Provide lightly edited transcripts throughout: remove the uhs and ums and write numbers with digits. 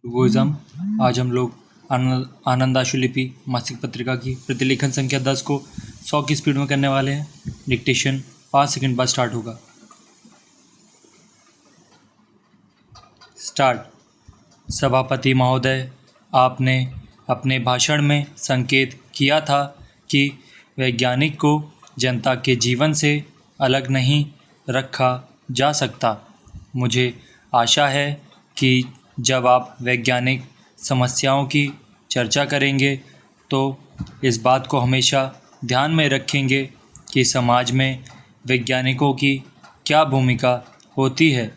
भूगोज़म। आज हम लोग आनंदाशुलिपि मासिक पत्रिका की प्रतिलेखन संख्या 10 को 100 की स्पीड में करने वाले हैं। डिक्टेशन 5 सेकंड बाद स्टार्ट होगा। स्टार्ट। सभापति महोदय, आपने अपने भाषण में संकेत किया था कि वैज्ञानिक को जनता के जीवन से अलग नहीं रखा जा सकता। मुझे आशा है कि जब आप वैज्ञानिक समस्याओं की चर्चा करेंगे तो इस बात को हमेशा ध्यान में रखेंगे कि समाज में वैज्ञानिकों की क्या भूमिका होती है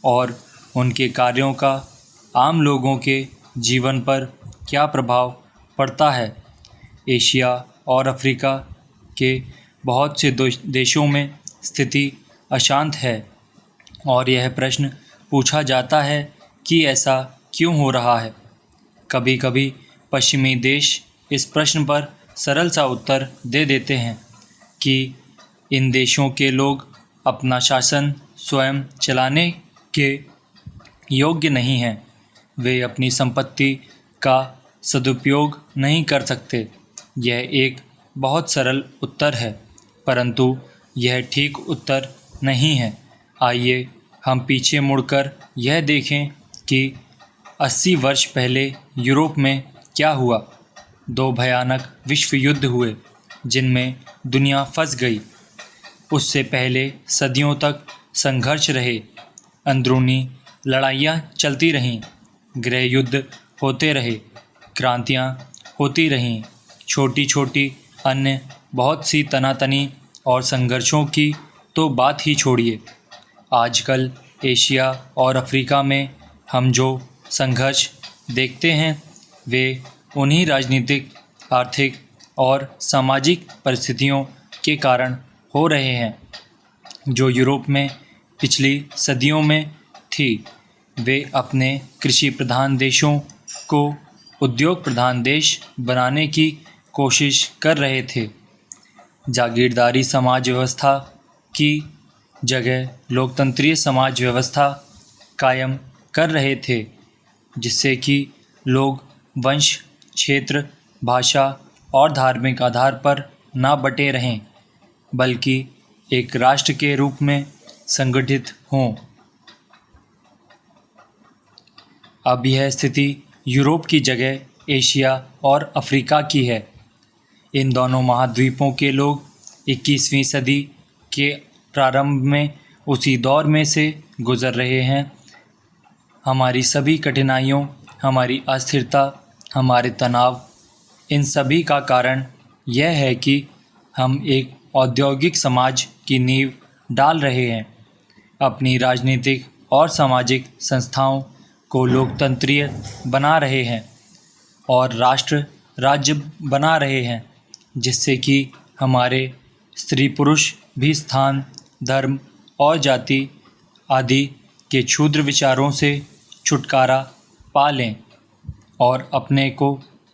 और उनके कार्यों का आम लोगों के जीवन पर क्या प्रभाव पड़ता है। एशिया और अफ्रीका के बहुत से देशों में स्थिति अशांत है और यह प्रश्न पूछा जाता है कि ऐसा क्यों हो रहा है। कभी कभी पश्चिमी देश इस प्रश्न पर सरल सा उत्तर दे देते हैं कि इन देशों के लोग अपना शासन स्वयं चलाने के योग्य नहीं हैं, वे अपनी संपत्ति का सदुपयोग नहीं कर सकते। यह एक बहुत सरल उत्तर है, परंतु यह ठीक उत्तर नहीं है। आइए हम पीछे मुड़कर यह देखें कि 80 वर्ष पहले यूरोप में क्या हुआ। 2 भयानक विश्व युद्ध हुए जिनमें दुनिया फंस गई। उससे पहले सदियों तक संघर्ष रहे, अंदरूनी लड़ाइयाँ चलती रहीं, गृह युद्ध होते रहे, क्रांतियाँ होती रहीं, छोटी छोटी अन्य बहुत सी तनातनी और संघर्षों की तो बात ही छोड़िए। आजकल एशिया और अफ्रीका में हम जो संघर्ष देखते हैं वे उन्हीं राजनीतिक, आर्थिक और सामाजिक परिस्थितियों के कारण हो रहे हैं जो यूरोप में पिछली सदियों में थी। वे अपने कृषि प्रधान देशों को उद्योग प्रधान देश बनाने की कोशिश कर रहे थे। जागीरदारी समाज व्यवस्था की जगह लोकतंत्रीय समाज व्यवस्था कायम कर रहे थे, जिससे कि लोग वंश, क्षेत्र, भाषा और धार्मिक आधार पर ना बटे रहें, बल्कि एक राष्ट्र के रूप में संगठित हों। अब यह स्थिति यूरोप की जगह एशिया और अफ्रीका की है। इन दोनों महाद्वीपों के लोग 21वीं सदी के प्रारंभ में उसी दौर में से गुज़र रहे हैं। हमारी सभी कठिनाइयों, हमारी अस्थिरता, हमारे तनाव, इन सभी का कारण यह है कि हम एक औद्योगिक समाज की नींव डाल रहे हैं, अपनी राजनीतिक और सामाजिक संस्थाओं को लोकतंत्रीय बना रहे हैं और राष्ट्र राज्य बना रहे हैं, जिससे कि हमारे स्त्री पुरुष भी स्थान, धर्म और जाति आदि के क्षुद्र विचारों से छुटकारा पा लें और अपने को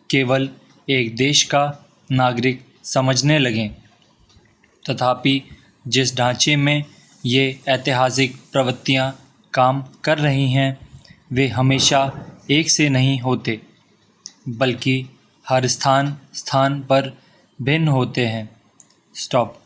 केवल एक देश का नागरिक समझने लगें। तथापि जिस ढांचे में ये ऐतिहासिक प्रवृत्तियाँ काम कर रही हैं वे हमेशा एक से नहीं होते, बल्कि हर स्थान पर भिन्न होते हैं। स्टॉप।